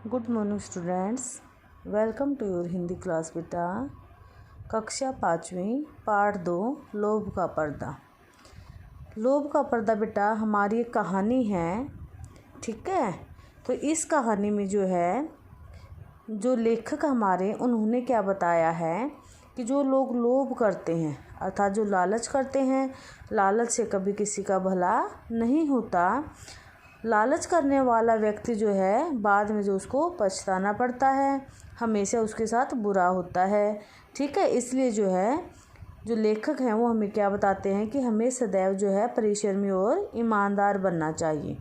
Good morning students, welcome to your Hindi class बेटा। कक्षा 5वीं पाठ 2 लोभ का पर्दा। लोभ का पर्दा बेटा हमारी एक कहानी है, ठीक है। तो इस कहानी में जो है जो लेखक हमारे उन्होंने क्या बताया है कि जो लोग लोभ करते हैं अर्थात जो लालच करते हैं, लालच से कभी किसी का भला नहीं होता। लालच करने वाला व्यक्ति जो है बाद में जो उसको पछताना पड़ता है, हमेशा उसके साथ बुरा होता है, ठीक है। इसलिए जो है जो लेखक हैं वो हमें क्या बताते हैं कि हमें सदैव जो है परिश्रमी और ईमानदार बनना चाहिए।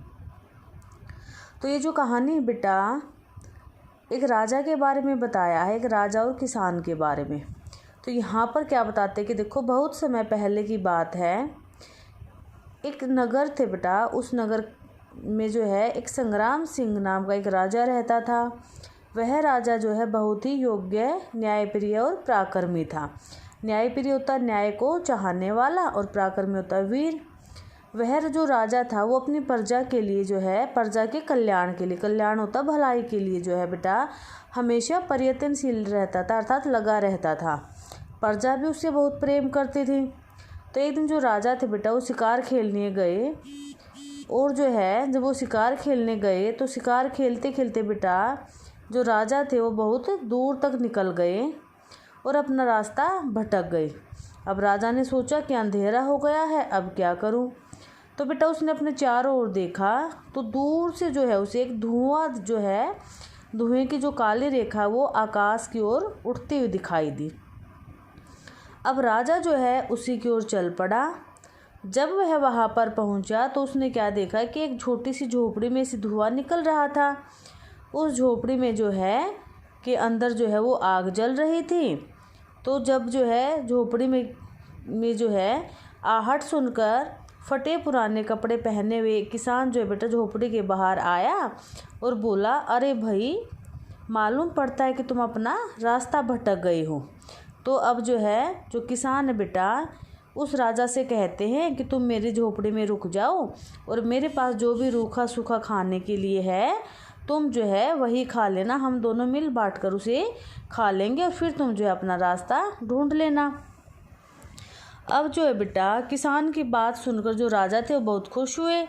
तो ये जो कहानी बेटा एक राजा के बारे में बताया है, एक राजा और किसान के बारे में। तो यहाँ पर क्या बताते हैं कि देखो बहुत समय पहले की बात है, एक नगर थे बेटा। उस नगर में जो है एक संग्राम सिंह नाम का एक राजा रहता था। वह राजा जो है बहुत ही योग्य, न्यायप्रिय और पराक्रमी था। न्यायप्रिय होता न्याय को चाहने वाला और पराक्रमी होता वीर। वह जो राजा था वो अपनी प्रजा के लिए जो है, प्रजा के कल्याण के लिए, कल्याण होता भलाई के लिए जो है बेटा हमेशा प्रयत्नशील रहता था, अर्थात लगा रहता था। प्रजा भी उससे बहुत प्रेम करती थी। तो एक दिन जो राजा थे बेटा वो शिकार खेलने गए, और जो है जब वो शिकार खेलने गए तो शिकार खेलते खेलते बेटा जो राजा थे वो बहुत दूर तक निकल गए और अपना रास्ता भटक गए। अब राजा ने सोचा कि अंधेरा हो गया है, अब क्या करूं। तो बेटा उसने अपने चारों ओर देखा तो दूर से जो है उसे एक धुआं जो है, धुएं की जो काली रेखा वो आकाश की ओर उठती हुई दिखाई दी। अब राजा जो है उसी की ओर चल पड़ा। जब वह वहाँ पर पहुँचा तो उसने क्या देखा कि एक छोटी सी झोपड़ी में से धुआं निकल रहा था। उस झोपड़ी में जो है कि अंदर जो है वो आग जल रही थी। तो जब जो है झोपड़ी में जो है आहट सुनकर फटे पुराने कपड़े पहने हुए किसान जो है बेटा झोपड़ी के बाहर आया और बोला, अरे भाई मालूम पड़ता है कि तुम अपना रास्ता भटक गए हो। तो अब जो है जो किसान है बेटा उस राजा से कहते हैं कि तुम मेरी झोपड़ी में रुक जाओ और मेरे पास जो भी रूखा सूखा खाने के लिए है तुम जो है वही खा लेना, हम दोनों मिल बांट कर उसे खा लेंगे और फिर तुम जो है अपना रास्ता ढूंढ लेना। अब जो है बेटा किसान की बात सुनकर जो राजा थे वो बहुत खुश हुए,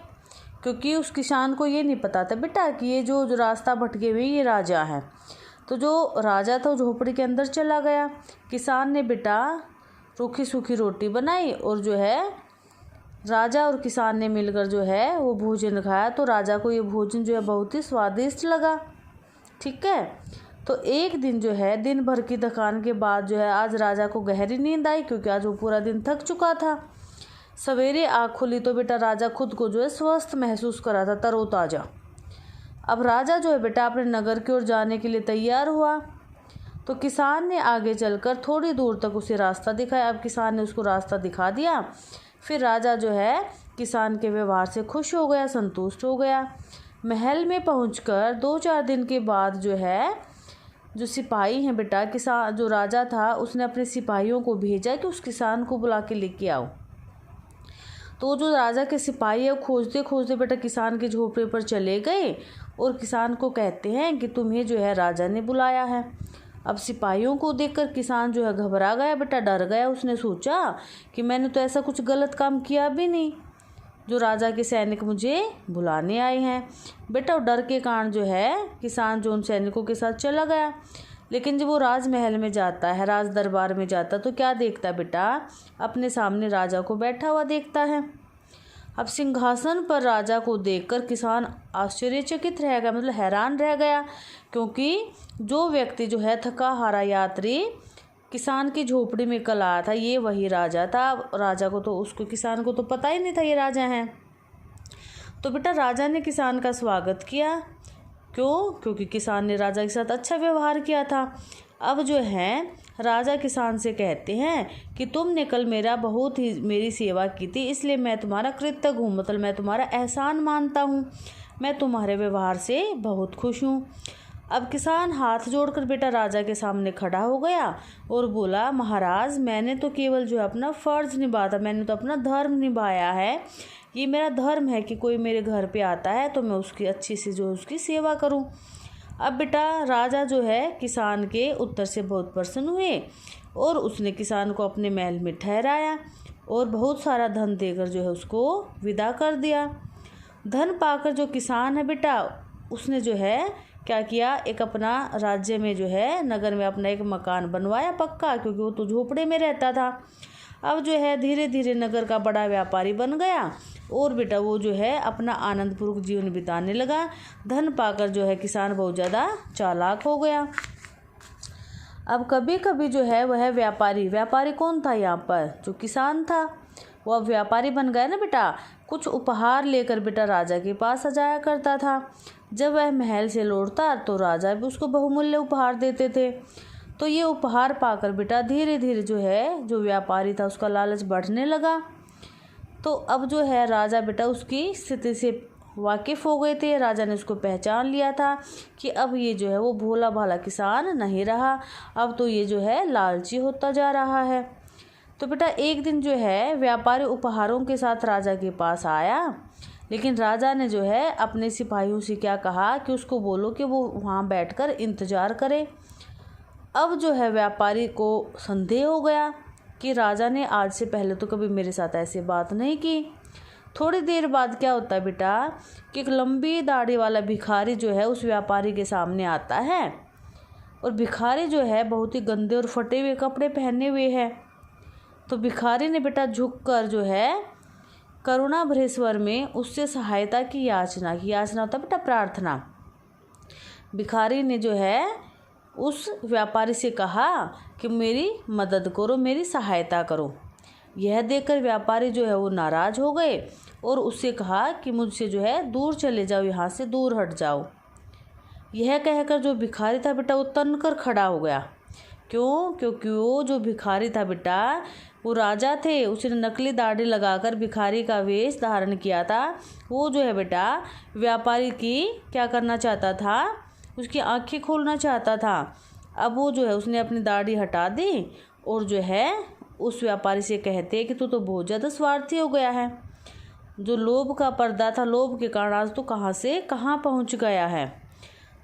क्योंकि उस किसान को ये नहीं पता था बेटा कि ये जो रास्ता भटके हुए ये राजा है। तो जो राजा था वो झोपड़ी के अंदर चला गया। किसान ने बेटा रूखी सूखी रोटी बनाई और जो है राजा और किसान ने मिलकर जो है वो भोजन खाया। तो राजा को ये भोजन जो है बहुत ही स्वादिष्ट लगा, ठीक है। तो एक दिन जो है दिन भर की थकान के बाद जो है आज राजा को गहरी नींद आई, क्योंकि आज वो पूरा दिन थक चुका था। सवेरे आँख खुली तो बेटा राजा खुद को जो है स्वस्थ महसूस कर रहा था, तरोताज़ा। अब राजा जो है बेटा अपने नगर की ओर जाने के लिए तैयार हुआ। तो किसान ने आगे चलकर थोड़ी दूर तक उसे रास्ता दिखाया। अब किसान ने उसको रास्ता दिखा दिया। फिर राजा जो है किसान के व्यवहार से खुश हो गया, संतुष्ट हो गया। महल में पहुंचकर 2-4 दिन के बाद जो है जो सिपाही हैं बेटा, किसान जो राजा था उसने अपने सिपाहियों को भेजा कि उस किसान को बुला के लेके आओ। तो जो राजा के सिपाही है खोजते खोजते बेटा किसान के झोपड़े पर चले गए और किसान को कहते हैं कि तुम्हें जो है राजा ने बुलाया है। अब सिपाहियों को देखकर किसान जो है घबरा गया बेटा, डर गया। उसने सोचा कि मैंने तो ऐसा कुछ गलत काम किया भी नहीं, जो राजा के सैनिक मुझे बुलाने आए हैं। बेटा डर के कारण जो है किसान जो उन सैनिकों के साथ चला गया। लेकिन जब वो राजमहल में जाता है, राज दरबार में जाता, तो क्या देखता बेटा, अपने सामने राजा को बैठा हुआ देखता है। अब सिंहासन पर राजा को देखकर किसान आश्चर्यचकित रह गया, मतलब हैरान रह गया, क्योंकि जो व्यक्ति जो है थका हारा यात्री किसान की झोपड़ी में कल आया था ये वही राजा था। राजा को तो उसको किसान को तो पता ही नहीं था ये राजा हैं। तो बेटा राजा ने किसान का स्वागत किया, क्योंकि किसान ने राजा के साथ अच्छा व्यवहार किया था। अब जो है राजा किसान से कहते हैं कि तुमने कल मेरी सेवा की थी, इसलिए मैं तुम्हारा कृतज्ञ हूँ, मतलब मैं तुम्हारा एहसान मानता हूँ, मैं तुम्हारे व्यवहार से बहुत खुश हूँ। अब किसान हाथ जोड़कर बेटा राजा के सामने खड़ा हो गया और बोला, महाराज मैंने तो केवल जो है अपना फ़र्ज़ निभाया, मैंने तो अपना धर्म निभाया है। ये मेरा धर्म है कि कोई मेरे घर पे आता है तो मैं उसकी अच्छी से जो उसकी सेवा करूं। अब बेटा राजा जो है किसान के उत्तर से बहुत प्रसन्न हुए और उसने किसान को अपने महल में ठहराया और बहुत सारा धन देकर जो है उसको विदा कर दिया। धन पाकर जो किसान है बेटा उसने जो है क्या किया, एक अपना राज्य में जो है नगर में अपना एक मकान बनवाया पक्का, क्योंकि वो तो झोपड़े में रहता था। अब जो है धीरे धीरे नगर का बड़ा व्यापारी बन गया और बेटा वो जो है अपना आनंदपूर्वक जीवन बिताने लगा। धन पाकर जो है किसान बहुत ज़्यादा चालाक हो गया। अब कभी कभी जो है वह व्यापारी कौन था यहाँ पर, जो किसान था, वो अब व्यापारी बन गया ना बेटा, कुछ उपहार लेकर बेटा राजा के पास आ जाया करता था। जब वह महल से लौटता तो राजा भी उसको बहुमूल्य उपहार देते थे। तो ये उपहार पाकर बेटा धीरे धीरे जो है जो व्यापारी था उसका लालच बढ़ने लगा। तो अब जो है राजा बेटा उसकी स्थिति से वाकिफ़ हो गए थे। राजा ने उसको पहचान लिया था कि अब ये जो है वो भोला भाला किसान नहीं रहा, अब तो ये जो है लालची होता जा रहा है। तो बेटा एक दिन जो है व्यापारी उपहारों के साथ राजा के पास आया, लेकिन राजा ने जो है अपने सिपाहियों से क्या कहा कि उसको बोलो कि वो वहाँ बैठकर इंतज़ार करे। अब जो है व्यापारी को संदेह हो गया कि राजा ने आज से पहले तो कभी मेरे साथ ऐसी बात नहीं की। थोड़ी देर बाद क्या होता है बेटा कि एक लंबी दाढ़ी वाला भिखारी जो है उस व्यापारी के सामने आता है और भिखारी जो है बहुत ही गंदे और फटे हुए कपड़े पहने हुए है। तो भिखारी ने बेटा झुककर जो है करुणा भरे स्वर में उससे सहायता की याचना की। याचना होता बेटा प्रार्थना। भिखारी ने जो है उस व्यापारी से कहा कि मेरी मदद करो, मेरी सहायता करो। यह देखकर व्यापारी जो है वो नाराज़ हो गए और उससे कहा कि मुझसे जो है दूर चले जाओ, यहाँ से दूर हट जाओ। यह कहकर जो भिखारी था बेटा वो तन कर खड़ा हो गया। क्यों? क्योंकि वो जो भिखारी था बेटा वो राजा थे, उसने नकली दाढ़ी लगाकर भिखारी का वेश धारण किया था। वो जो है बेटा व्यापारी की क्या करना चाहता था, उसकी आंखें खोलना चाहता था। अब वो जो है उसने अपनी दाढ़ी हटा दी और जो है उस व्यापारी से कहते कि तू तो बहुत ज़्यादा स्वार्थी हो गया है, जो लोभ का पर्दा था, लोभ के कारण आज तो कहाँ से कहाँ पहुँच गया है।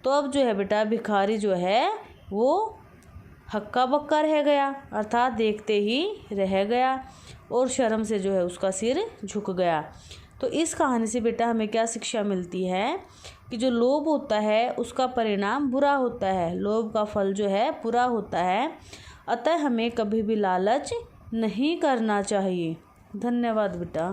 तो अब जो है बेटा भिखारी जो है वो हक्का बक्का रह गया, अर्थात देखते ही रह गया और शर्म से जो है उसका सिर झुक गया। तो इस कहानी से बेटा हमें क्या शिक्षा मिलती है कि जो लोभ होता है उसका परिणाम बुरा होता है, लोभ का फल जो है बुरा होता है। अतः हमें कभी भी लालच नहीं करना चाहिए। धन्यवाद बेटा।